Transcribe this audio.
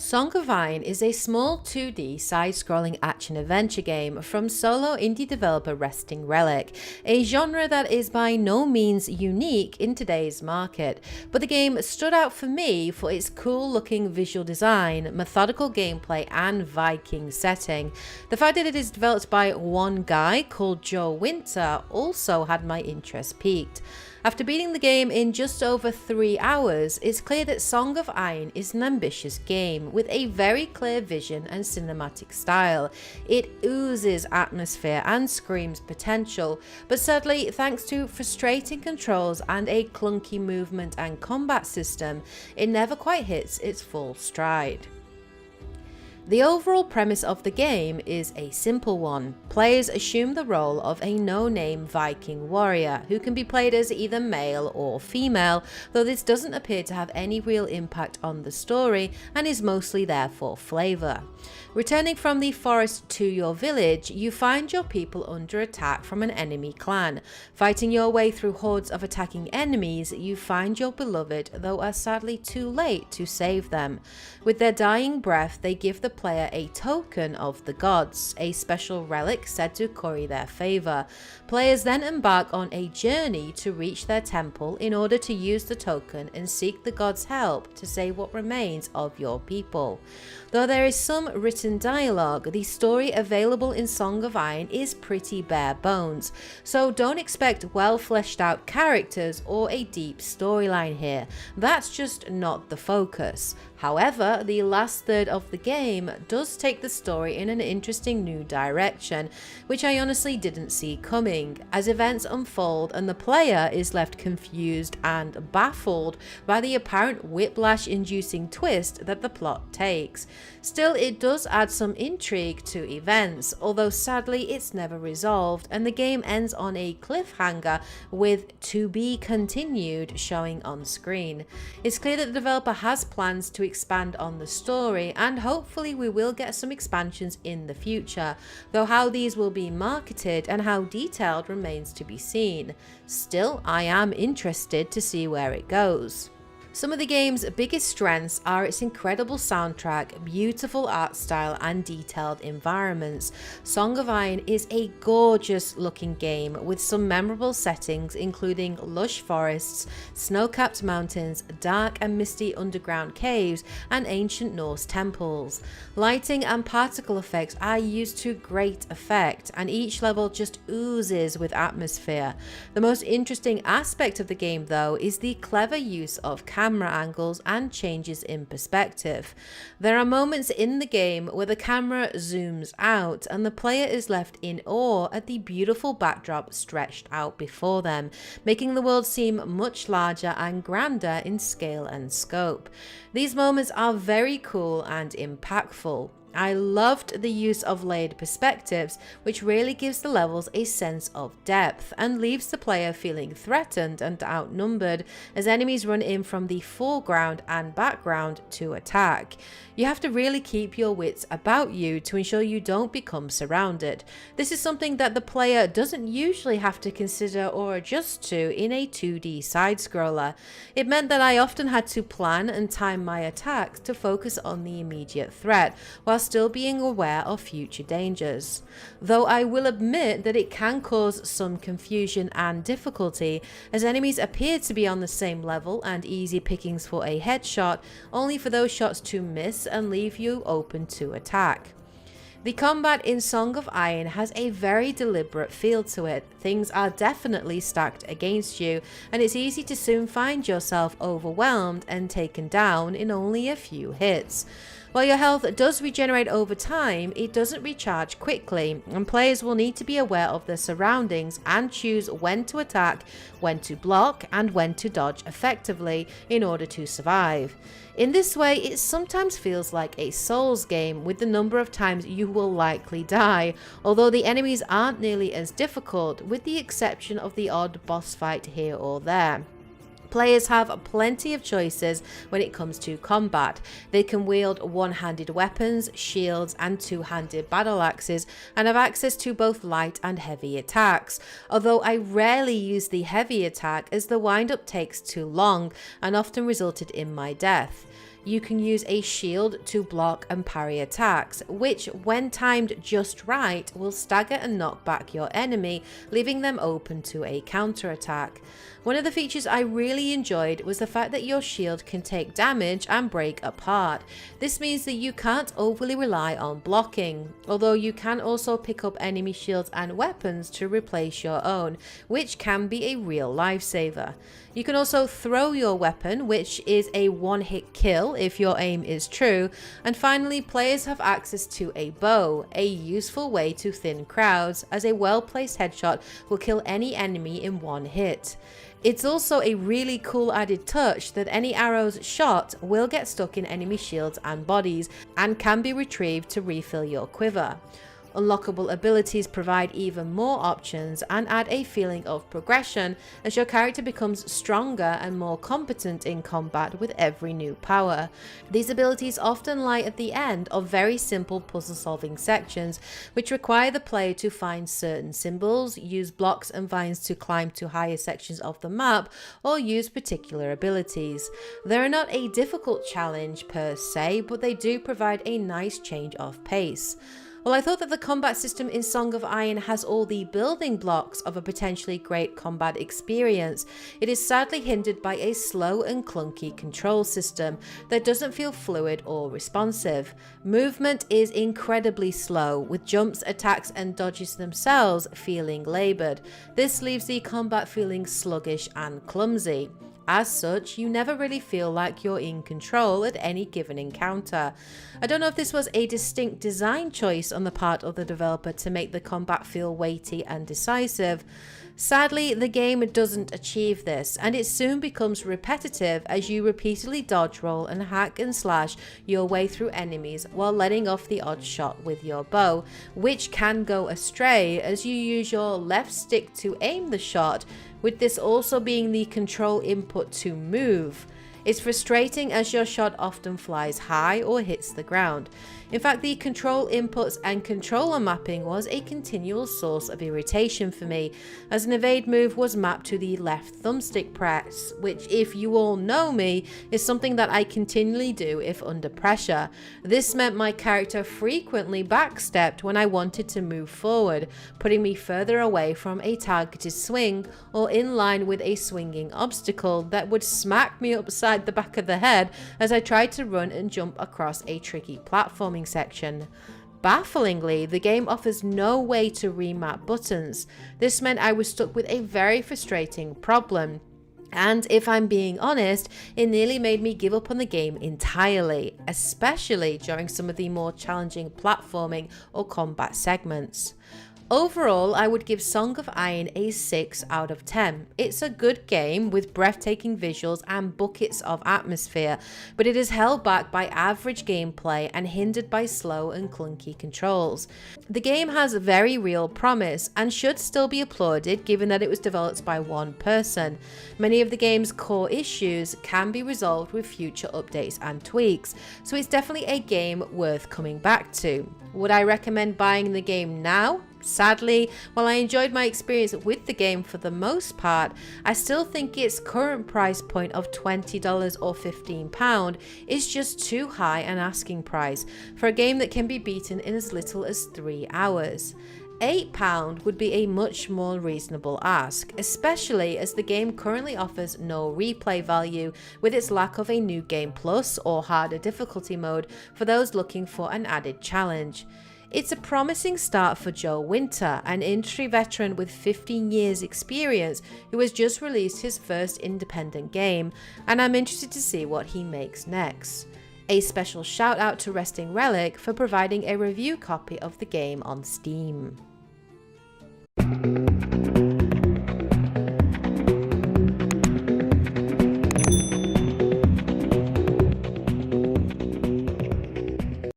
Song of Iron is a small 2D side-scrolling action-adventure game from solo indie developer Resting Relic, a genre that is by no means unique in today's market, but the game stood out for me for its cool-looking visual design, methodical gameplay, and Viking setting. The fact that it is developed by one guy called Joe Winter also had my interest piqued. After beating the game in just over 3 hours, it's clear that Song of Iron is an ambitious game with a very clear vision and cinematic style. It oozes atmosphere and screams potential, but sadly, thanks to frustrating controls and a clunky movement and combat system, it never quite hits its full stride. The overall premise of the game is a simple one. Players assume the role of a no-name Viking warrior who can be played as either male or female, though this doesn't appear to have any real impact on the story and is mostly there for flavour. Returning from the forest to your village, you find your people under attack from an enemy clan. Fighting your way through hordes of attacking enemies, you find your beloved, though are sadly too late to save them. With their dying breath, they give the player a token of the gods, a special relic said to curry their favour. Players then embark on a journey to reach their temple in order to use the token and seek the gods' help to save what remains of your people. Though there is some written dialogue, the story available in Song of Iron is pretty bare bones, so don't expect well fleshed out characters or a deep storyline here. That's just not the focus. However, the last third of the game does take the story in an interesting new direction, which I honestly didn't see coming, as events unfold and the player is left confused and baffled by the apparent whiplash-inducing twist that the plot takes. Still, it does add some intrigue to events, although sadly it's never resolved, and the game ends on a cliffhanger with "to be continued" showing on screen. It's clear that the developer has plans to expand on the story, and hopefully we will get some expansions in the future, though how these will be marketed and how detailed remains to be seen. Still, I am interested to see where it goes. Some of the game's biggest strengths are its incredible soundtrack, beautiful art style, and detailed environments. Song of Iron is a gorgeous looking game with some memorable settings including lush forests, snow-capped mountains, dark and misty underground caves, and ancient Norse temples. Lighting and particle effects are used to great effect, and each level just oozes with atmosphere. The most interesting aspect of the game, though, is the clever use of camera angles and changes in perspective. There are moments in the game where the camera zooms out and the player is left in awe at the beautiful backdrop stretched out before them, making the world seem much larger and grander in scale and scope. These moments are very cool and impactful. I loved the use of layered perspectives, which really gives the levels a sense of depth and leaves the player feeling threatened and outnumbered as enemies run in from the foreground and background to attack. You have to really keep your wits about you to ensure you don't become surrounded. This is something that the player doesn't usually have to consider or adjust to in a 2D side-scroller. It meant that I often had to plan and time my attacks to focus on the immediate threat, while still being aware of future dangers. Though I will admit that it can cause some confusion and difficulty, as enemies appear to be on the same level and easy pickings for a headshot, only for those shots to miss and leave you open to attack. The combat in Song of Iron has a very deliberate feel to it. Things are definitely stacked against you, and it's easy to soon find yourself overwhelmed and taken down in only a few hits. While your health does regenerate over time, it doesn't recharge quickly, and players will need to be aware of their surroundings and choose when to attack, when to block, and when to dodge effectively in order to survive. In this way, it sometimes feels like a Souls game with the number of times you will likely die, although the enemies aren't nearly as difficult, with the exception of the odd boss fight here or there. Players have plenty of choices when it comes to combat. They can wield one-handed weapons, shields, and two-handed battle axes, and have access to both light and heavy attacks, although I rarely use the heavy attack as the wind-up takes too long and often resulted in my death. You can use a shield to block and parry attacks, which when timed just right will stagger and knock back your enemy, leaving them open to a counterattack. One of the features I really enjoyed was the fact that your shield can take damage and break apart. This means that you can't overly rely on blocking, although you can also pick up enemy shields and weapons to replace your own, which can be a real lifesaver. You can also throw your weapon, which is a one-hit kill if your aim is true. And finally, players have access to a bow, a useful way to thin crowds, as a well-placed headshot will kill any enemy in one hit. It's also a really cool added touch that any arrows shot will get stuck in enemy shields and bodies and can be retrieved to refill your quiver. Unlockable abilities provide even more options and add a feeling of progression as your character becomes stronger and more competent in combat with every new power. These abilities often lie at the end of very simple puzzle-solving sections, which require the player to find certain symbols, use blocks and vines to climb to higher sections of the map, or use particular abilities. They're not a difficult challenge per se, but they do provide a nice change of pace. While I thought that the combat system in Song of Iron has all the building blocks of a potentially great combat experience, it is sadly hindered by a slow and clunky control system that doesn't feel fluid or responsive. Movement is incredibly slow, with jumps, attacks and dodges themselves feeling laboured. This leaves the combat feeling sluggish and clumsy. As such, you never really feel like you're in control at any given encounter. I don't know if this was a distinct design choice on the part of the developer to make the combat feel weighty and decisive. Sadly, the game doesn't achieve this, and it soon becomes repetitive as you repeatedly dodge roll and hack and slash your way through enemies while letting off the odd shot with your bow, which can go astray as you use your left stick to aim the shot, with this also being the control input to move. It's frustrating as your shot often flies high or hits the ground. In fact, the control inputs and controller mapping was a continual source of irritation for me, as an evade move was mapped to the left thumbstick press, which, if you all know me, is something that I continually do if under pressure. This meant my character frequently backstepped when I wanted to move forward, putting me further away from a targeted swing or in line with a swinging obstacle that would smack me upside the back of the head as I tried to run and jump across a tricky platforming section. Bafflingly, the game offers no way to remap buttons. This meant I was stuck with a very frustrating problem. And if I'm being honest, it nearly made me give up on the game entirely, especially during some of the more challenging platforming or combat segments. Overall, I would give Song of Iron a 6 out of 10. It's a good game with breathtaking visuals and buckets of atmosphere, but it is held back by average gameplay and hindered by slow and clunky controls. The game has very real promise and should still be applauded given that it was developed by one person. Many of the game's core issues can be resolved with future updates and tweaks, so it's definitely a game worth coming back to. Would I recommend buying the game now? Sadly, while I enjoyed my experience with the game for the most part, I still think its current price point of $20 or £15 is just too high an asking price for a game that can be beaten in as little as 3 hours. £8 would be a much more reasonable ask, especially as the game currently offers no replay value with its lack of a new game plus or harder difficulty mode for those looking for an added challenge. It's a promising start for Joe Winter, an industry veteran with 15 years experience who has just released his first independent game, and I'm interested to see what he makes next. A special shout out to Resting Relic for providing a review copy of the game on Steam.